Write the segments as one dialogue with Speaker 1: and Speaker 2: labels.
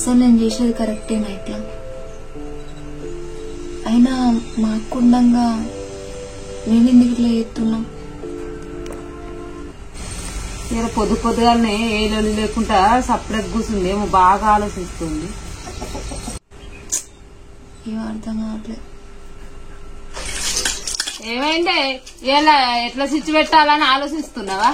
Speaker 1: అసలు నేను చేసేది కరెక్టేనా ఇట్లా? అయినా మా అక్కుండంగా నేను ఎందుకు ఇట్లా చేస్తున్నా?
Speaker 2: ఇలా పొద్దు పొద్దుగానే ఏ లొల్లి లేకుండా సపరేట్ కూర్చుంది, ఏమో బాగా ఆలోచిస్తుంది.
Speaker 1: ఏం అర్థం కావట్లేదు.
Speaker 2: ఏమైందే ఇలా ఎట్లా స్విచ్ పెట్టాలని ఆలోచిస్తున్నావా?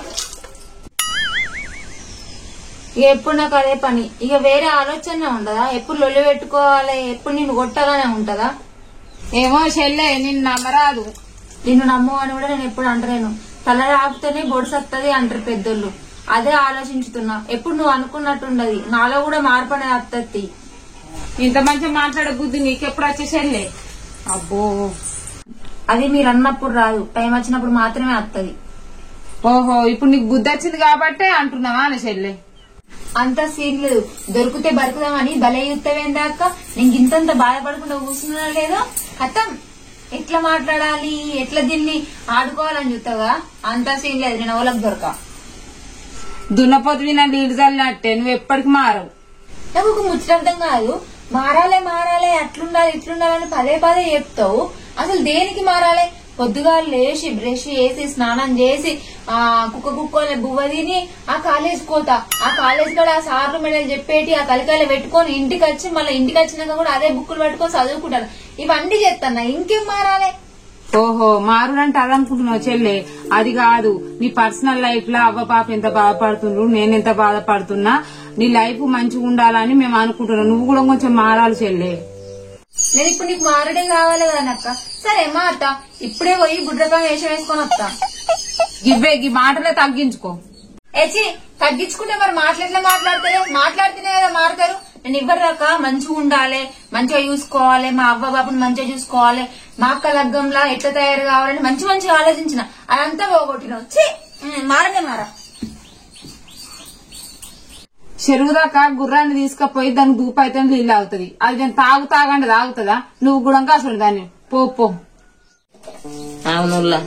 Speaker 1: ఇక ఎప్పుడు నాకు అదే పని, ఇక వేరే ఆలోచన ఉండదా? ఎప్పుడు లొల్లి పెట్టుకోవాలి, ఎప్పుడు నిన్ను కొట్టాలనే ఉంటదా?
Speaker 2: ఏమో చెల్లె నిన్ను నమ్మరాదు.
Speaker 1: నిన్ను నమ్ము అని కూడా నేను ఎప్పుడు అంటలేను. తల రాపితేనే బొడిసత్తది అంటారు పెద్దోళ్ళు. అదే ఆలోచించుతున్నా. ఎప్పుడు నువ్వు అనుకున్నట్టుండది, నాలో కూడా మార్పు అనేది అత్తది.
Speaker 2: ఇంత మంచిగా మాట్లాడే బుద్ధి నీకెప్పుడు వచ్చే చెల్లె? అబ్బో,
Speaker 1: అది మీరు అన్నప్పుడు రాదు, టైం వచ్చినప్పుడు మాత్రమే అత్తది.
Speaker 2: ఓహో, ఇప్పుడు నీకు బుద్ధి వచ్చింది కాబట్టే అంటున్నావా అని చెల్లె?
Speaker 1: అంత సీన్ లేదు. దొరికితే బతుకుదామని భలే యుత్తవేందాక నేను ఇంతంత బాధపడకుండా కూర్చున్నా లేదో కథం. ఎట్లా మాట్లాడాలి, ఎట్లా దీన్ని ఆడుకోవాలని చూస్తావా? అంత సీన్ లేదు. నేను ఎవరికి దొరక.
Speaker 2: దున్నపోతు విన నీళ్ళు చల్లినట్టే నువ్వు ఎప్పటికి మారవు.
Speaker 1: నాకు ఒక ముచ్చటర్థం కాదు. మారాలే మారాలే, అట్లుండాలి ఇట్లుండాలని పదే పదే చెప్తావు. అసలు దేనికి మారాలి? పొద్దుగా లేచి బ్రష్ చేసి స్నానం చేసి ఆ కుక్కలే బువ్వ తిని ఆ కాలేజ్ పోతా. ఆ కాలేజ్ కూడా ఆ సార్లు మెడలు చెప్పేటి ఆ తలకాయలు పెట్టుకొని ఇంటికి వచ్చి మళ్ళీ ఇంటికి వచ్చినాక కూడా అదే బుక్కులు పట్టుకొని చదువుకుంటాను. ఇవన్నీ చేస్తాను. ఇంకేం మారాలి?
Speaker 2: ఓహో, మారుడంటే అదనుకుంటున్నావు చెల్లె. అది కాదు, నీ పర్సనల్ లైఫ్ లో అవ్వ పాప ఎంత బాధపడుతుండ్రు, నేనెంత బాధపడుతున్నా, నీ లైఫ్ మంచిగా ఉండాలని మేము అనుకుంటున్నాం. నువ్వు కూడా కొంచెం మారాలి చెల్లె.
Speaker 1: నేను ఇప్పుడు నీకు మారడే కావాలి కదా అక్క. సరే మారతా. ఇప్పుడే పోయి బుడ్రకాయ వేషం వేసుకొని వస్తా.
Speaker 2: ఇవ్వే ఈ మాటలే తగ్గించుకో.
Speaker 1: ఏచి తగ్గించుకుంటే మరి మాట్లాడలే మాట్లాడతారు, మాట్లాడితేనే కదా మారుతారు. నేను ఇవ్వరాక మంచిగా ఉండాలి, మంచిగా చూసుకోవాలి, మా అవ్వ బాబుని మంచిగా చూసుకోవాలి, మా అక్క లగ్గంలా ఎట్లా తయారు కావాలని మంచి మంచిగా ఆలోచించిన. అదంతా పోగొట్టిన వచ్చి మారనే మారా.
Speaker 2: చెరువు దాకా గుర్రాన్ని తీసుకపోయి దానికి దూపైతే నీళ్ళు అవుతుంది. అది నేను తాగండి తాగుతుందా? నువ్వు కూడా అసలు దాన్ని పో.
Speaker 3: అవునుల్లా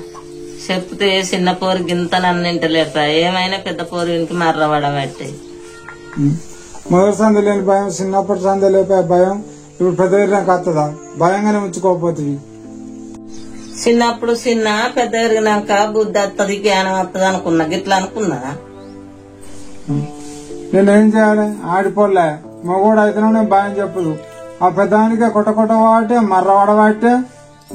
Speaker 3: చెప్తే చిన్న పోరు గింత నన్నింటలేక ఏమైనా పెద్ద పోరుకి మర్రబడబట్టి
Speaker 4: మొదటి సంధి లేని భయం, చిన్నప్పటి సంధి లేపే భయం ఇప్పుడు పెద్ద ఎరిగినాక వస్తుందా? భయంగానే ఉంచుకోకపోతుంది.
Speaker 3: చిన్నప్పుడు చిన్న పెద్ద ఎరిగినాక బుద్ధి వస్తుంది, జ్ఞానం వస్తుంది అనుకున్నా. గిట్లా అనుకున్నా.
Speaker 4: నేనేం చేయాలి? ఆడిపోలే మగోడు అయితేనే భయం చెప్పదు. ఆ పెద్దవానికే కొట్ట వాటే మర్రబడబట్టే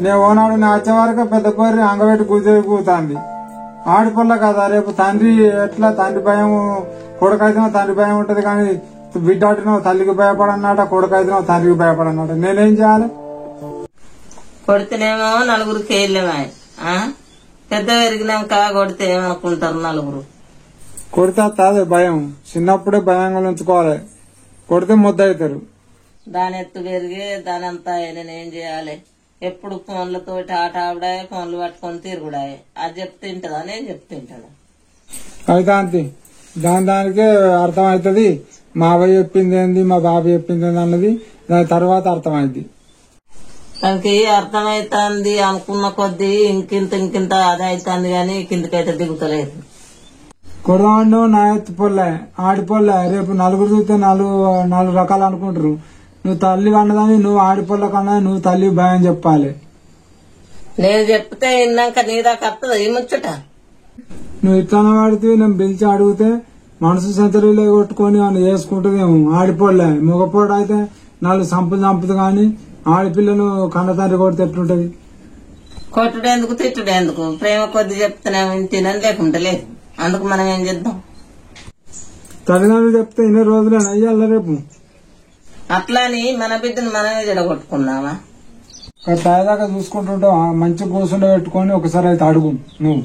Speaker 4: నేను ఓనాడు నేను వచ్చే వరకు పెద్ద పోరి అంగబెట్టి కూతాంది. ఆడిపోలే కదా. రేపు తండ్రి ఎట్లా, తండ్రి భయం కొడుకైతేనో తండ్రి భయం ఉంటది, కానీ బిడ్డ ఆడినో తల్లికి భయపడన్నాట, కొడుకైతేనో తండ్రికి భయపడన్నాట. నేనేం చేయాలి?
Speaker 3: కొడితేనేమో నలుగురికి వెళ్ళేమా, పెద్ద పెరిగినాక కొడితే ఏమనుకుంటారు నలుగురు?
Speaker 4: కొడితే అదే భయం. చిన్నప్పుడే భయంగా ఉంచుకోవాలి, కొడితే ముద్ద అవుతారు.
Speaker 3: దాని ఎత్తు పెరిగి దాని అంతా నేనేం చేయాలి? ఎప్పుడు ఫోన్లతోటి ఆట ఆవిడా, ఫోన్లు పట్టుకొని తిరుగుడాయి. అది చెప్తుంటదా? నేను చెప్తుంటదా?
Speaker 4: అయితే అంతే, దానికే అర్థం అవుతుంది. మా అవ్వ చెప్పింది ఏంది, మా బాబు చెప్పింది ఏంది అన్నది దాని తర్వాత అర్థమైంది.
Speaker 3: దానికి అర్థమైతుంది అనుకున్న కొద్దీ ఇంకింత అదే అవుతుంది, కానీ కిందకైతే దిగుతలేదు.
Speaker 4: కొడదాండు నా ఎత్తు పొల్లే ఆడిపోలే. రేపు నలుగురు చూస్తే నాలుగు రకాలు అనుకుంటారు. నువ్వు తల్లి కన్నదాని, నువ్వు ఆడిపోల్ల కన్నా నువ్వు తల్లి భయం చెప్పాలి.
Speaker 3: నేను చెప్తే విన్నాక నీ దాకా వస్తుందా ఈ ముచ్చట?
Speaker 4: నువ్వు ఇట్లా వాడితే నేను పిలిచి అడిగితే మనసు సెంచరీలో కొట్టుకొని అని చేసుకుంటుందేమో. ఆడిపోలే మగపోడు అయితే నాలుగు చంపుతుంది, కానీ ఆడపిల్లను కన్న తండ్రి కొడితే ఎట్లుంటది?
Speaker 3: కొట్టుడేందుకు తిట్టుడేందుకు? ప్రేమ కొద్ది చెప్తున్నాము తినని లేకుంటే లేదు. అందుకు మనం ఏం చేద్దాం?
Speaker 4: తల్లిదండ్రులు చెప్తే ఇన్ని రోజులే అయ్యాల రేపు.
Speaker 3: అట్లా అని మన బిడ్డను మనమే జడగొట్టుకున్నావా?
Speaker 4: తాయిదాకా చూసుకుంటుంటావు. మంచి కూర్చుండే పెట్టుకొని ఒకసారి అయితే అడుగు నువ్వు.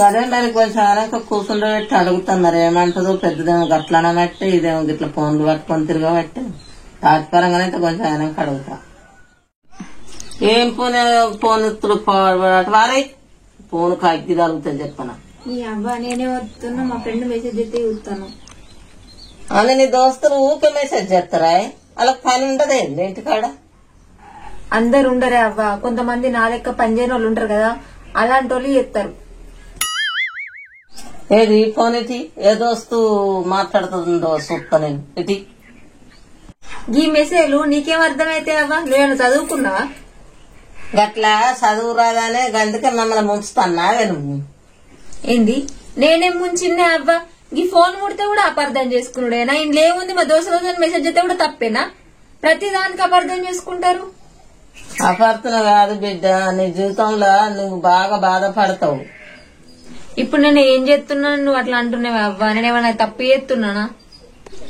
Speaker 3: అదే మరి కొంచెం కూర్చుండబెట్టి అడుగుతున్నారు. ఏమంటదో పెద్దదేమో గట్లనే బట్టి, ఇదేమో గిట్ల ఫోన్లు పట్టుకొని తిరగబట్టి తాత్పరంగానే కొంచెం ఆయనకి అడుగుతా. ఏం ఫోన్ ఇస్తుడు వారే ఫోన్ కాకి తగ్గుతుంది చెప్పనా?
Speaker 1: నీ అవ్వ నేనే వస్తున్నా, మా ఫ్రెండ్ మెసేజ్ అయితే చూస్తాను.
Speaker 3: అని నీ దోస్తులు ఊకే మెసేజ్ చేస్తారా? వాళ్ళకి పని ఉండదే ఇంటికాడ?
Speaker 1: అందరు ఉండరే అవ్వ, కొంతమంది నా లెక్క పనిచేయని వాళ్ళు ఉంటారు కదా, అలాంటి వాళ్ళు చెప్తారు.
Speaker 3: ఏది ఫోన్ ఇటీ? ఏ దోస్తు మాట్లాడుతుందో చూస్తా నేను. ఇటీ
Speaker 1: ఈ మెసేజ్లు నీకేం అర్థమైతే అవ్వ? నువ్వేమైనా చదువుకున్నావా?
Speaker 3: గట్లా చదువు రాదానే అందుకే మమ్మల్ని ముంచుతున్నావే నువ్వు.
Speaker 1: ఏంది నేనేం ముంచిన్నే అవ్వ? ఈ ఫోన్ ముడితే కూడా అపార్థం చేసుకున్నాడేనా? ఇంట్లో ఏముంది మా దోశ మెసేజ్ అయితే కూడా తప్పేనా? ప్రతి దానికి అపార్థం చేసుకుంటారు.
Speaker 3: అపార్థన కాదు బిడ్డ, నీ జీవితంలో నువ్వు బాగా బాధపడతావు.
Speaker 1: ఇప్పుడు నేను ఏం చేస్తున్నాను నువ్వు అట్లా అంటున్నావు అవ్వ? నేనేమన్నా తప్పు చేస్తున్నానా?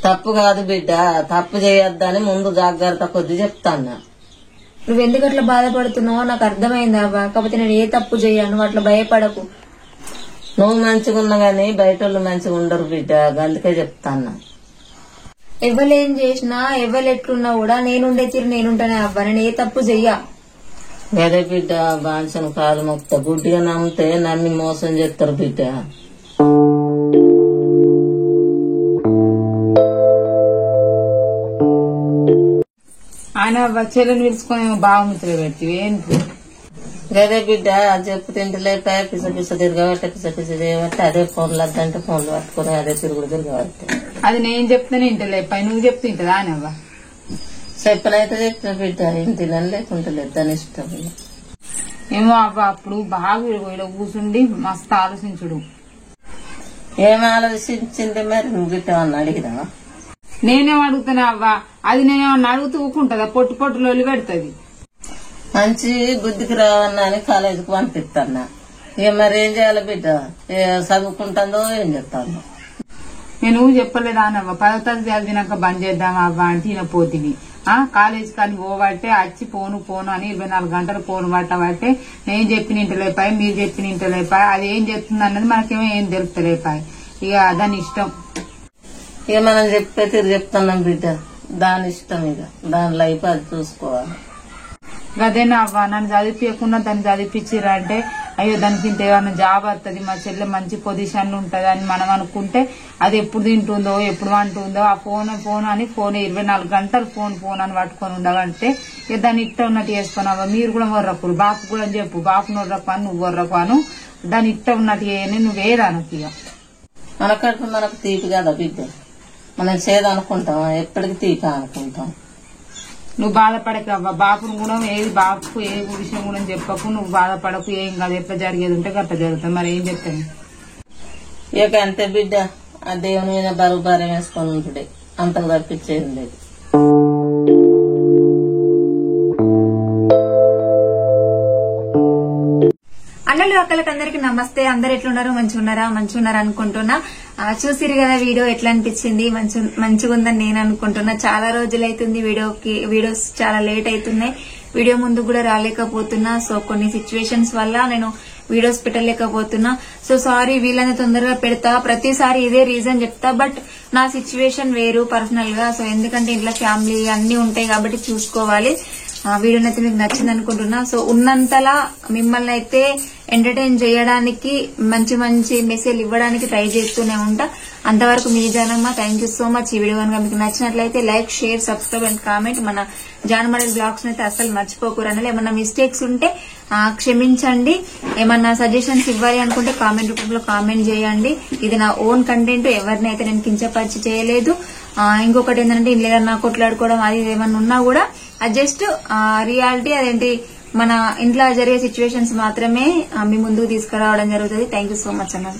Speaker 3: తప్పు కాదు బిడ్డ, తప్పు చేయొద్దని ముందు జాగ్రత్త కొద్ది చెప్తాన్నా.
Speaker 1: నువ్వెందుకు అట్లా బాధపడుతున్నావో నాకు అర్థమైంది అవ్వ. కాకపోతే నేను ఏ తప్పు చేయను, నువ్వు అట్లా భయపడకు.
Speaker 3: నువ్వు మంచిగా ఉన్నా గానీ బయట వాళ్ళు మంచిగా ఉండరు బిడ్డ, అందుకే చెప్తాన్నా.
Speaker 1: ఎవరేం చేసినా ఎవరు ఎట్లున్నా కూడా నేనుండే తీరు నేనుంటానే అవ్వ. నేను ఏ తప్పు చెయ్యా.
Speaker 3: గదే బిడ్డ, బాన్సను కాలు మొక్త గుడ్డిగా నమ్మితే నమ్మి మోసం చేస్తారు బిడ్డ.
Speaker 2: ఆయన చెల్లెని పిలుచుకొని బాగుముతులు పెట్టి ఏంటి?
Speaker 3: గదే బిడ్డ, చెప్పు తింటలేపాయ పిస పిస తిరగబట్టే పిస పిస చేయబట్టి అదే ఫోన్లు వద్దంటే ఫోన్లు పట్టుకుని అదే తిరుగుడు తిరగబట్టే.
Speaker 2: అది నేను చెప్తానే ఇంటలేపాయ, నువ్వు చెప్తే ఇంటదా అనవ్వ?
Speaker 3: చెప్పనైతే చెప్పిన బిడ్డ, ఇంటినని లేకుంటలేదు దాని ఇష్టం.
Speaker 2: ఏమో అవ్వ అప్పుడు బాగా ఇలా కూర్చుండి మస్తు ఆలోచించుడు.
Speaker 3: ఏం ఆలోచించింది మరి? నువ్వు గిట్టమన్నా అడిగినావా?
Speaker 2: నేనేం అడుగుతానే అవ్వ? అది నేనేమన్నా అడుగుతూ ఊకుంటదా? పొట్టు పొట్టు లొల్లి పెడుతుంది.
Speaker 3: మంచి బుద్ధికి రావన్నా అని కాలేజీకి పంపిస్తాన్నా. ఇక మరి ఏం చేయాలి బిడ్డ? చదువుకుంటుందో ఏం చెప్తాను.
Speaker 2: నేను చెప్పలేదా అనవ్వ? 10వ తరగతి చదివినాక బంద్ చేద్దాం అవ్వ అంటే ఈయన పోతిని. కాలేజ్ కానీ పోబట్టే వచ్చి పోను అని 24 గంటలు ఫోన్ పట్టబట్టే నేను చెప్పిన ఇంటలేపాయి, మీరు చెప్పిన ఇంటలేపాయి. అది ఏం చెప్తుంది అన్నది మనకేమో ఏం తెలుపుతలేపాయి. ఇక దాని ఇష్టం.
Speaker 3: ఇక మనం చెప్పే తీరు చెప్తున్నాం బిడ్డ, దాని ఇష్టం. ఇక దాని లైఫ్ అది చూసుకోవాలి.
Speaker 2: అదేనా అవ్వ, నన్ను చదివించకుండా దాన్ని చదివించిరంటే అయ్యో దానికి ఇంత ఏమన్నా జాబ్ వస్తుంది, మా చెల్లె మంచి పొజిషన్ ఉంటది అని మనం అనుకుంటే అది ఎప్పుడు తింటుందో ఎప్పుడు అంటుందో ఆ ఫోన్ అని 24 గంటలు ఫోన్ అని పట్టుకొని ఉండవంటే ఇక దాన్ని ఇట్ట ఉన్నట్టు చేసుకున్నావా? మీరు కూడా వర్రకు, బాపు కూడా చెప్పు, బాపు నొర్రకు అని నువ్వు వర్రకు అను, దాన్ని ఇట్ట ఉన్నట్టు చేయని నువ్వేదానికి. ఇక
Speaker 3: మనకంటూ మనకు తీపి కదా బిడ్డ, మనం చేదనుకుంటాం, ఎప్పటికి తీపి అనుకుంటాం.
Speaker 2: నువ్వు బాధపడక అవ్వ, బాపును కూడా బాపుకు ఏ విషయం కూడా చెప్పకు, నువ్వు బాధపడకు, ఏం కాదు, ఎట్లా జరిగేది ఉంటే గట్ట జరుగుతుంది. మరి ఏం చెప్తాను?
Speaker 3: ఇక అంతే బిడ్డ, ఆ దేవుని మీద బరువు భారం వేసుకొని ఉంటుండే, అంతకు తప్పించేది లేదు.
Speaker 1: అన్నలు అక్కలకి అందరికి నమస్తే. అందరు ఎట్లున్నారు? మంచిగా ఉన్నారా అనుకుంటున్నా. చూసిరు కదా వీడియో, ఎట్లా అనిపించింది? మంచిగా ఉందని నేను అనుకుంటున్నా. చాలా రోజులు అవుతుంది వీడియోస్ చాలా లేట్ అవుతున్నాయి. వీడియో ముందు కూడా రాలేకపోతున్నా. సో కొన్ని సిచ్యువేషన్స్ వల్ల నేను వీడియోస్ పెట్టలేకపోతున్నా. సో సారీ, వీళ్ళని తొందరగా పెడతా, ప్రతిసారి ఇదే రీజన్ చెప్తా. బట్ నా సిచ్యువేషన్ వేరు పర్సనల్ గా. సో ఎందుకంటే ఇంట్లో ఫ్యామిలీ అన్ని ఉంటాయి కాబట్టి చూసుకోవాలి. వీడియో అయితే మీకు నచ్చింది అనుకుంటున్నా. సో ఉన్నంతలా మిమ్మల్ని అయితే ఎంటర్టైన్ చేయడానికి, మంచి మంచి మెసేజ్ ఇవ్వడానికి ట్రై చేస్తూనే ఉంటా. అంతవరకు మీ Janamma. Thank you so much. ఈ వీడియో కనుక మీకు నచ్చినట్లయితే like, share, subscribe and comment. మన జానమడల్ బ్లాగ్స్ అయితే అసలు మర్చిపోకూరని. ఏమన్నా మిస్టేక్స్ ఉంటే క్షమించండి. ఏమన్నా సజెషన్స్ ఇవ్వాలి అనుకుంటే కామెంట్ రూపంలో కామెంట్ చేయండి. ఇది నా ఓన్ కంటెంట్, ఎవరిని అయితే నేను కించపరిచి చేయలేదు. ఇంకొకటి ఏంటంటే ఇంట్లో ఏదన్నా కొట్లాడుకోవడం అది ఏమన్నా ఉన్నా కూడా అది జస్ట్ రియాలిటీ, అదేంటి మన ఇంట్లో జరిగే సిచ్యువేషన్స్ మాత్రమే మీ ముందుకు తీసుకురావడం జరుగుతుంది. థ్యాంక్ యూ సో మచ్ అన్నది.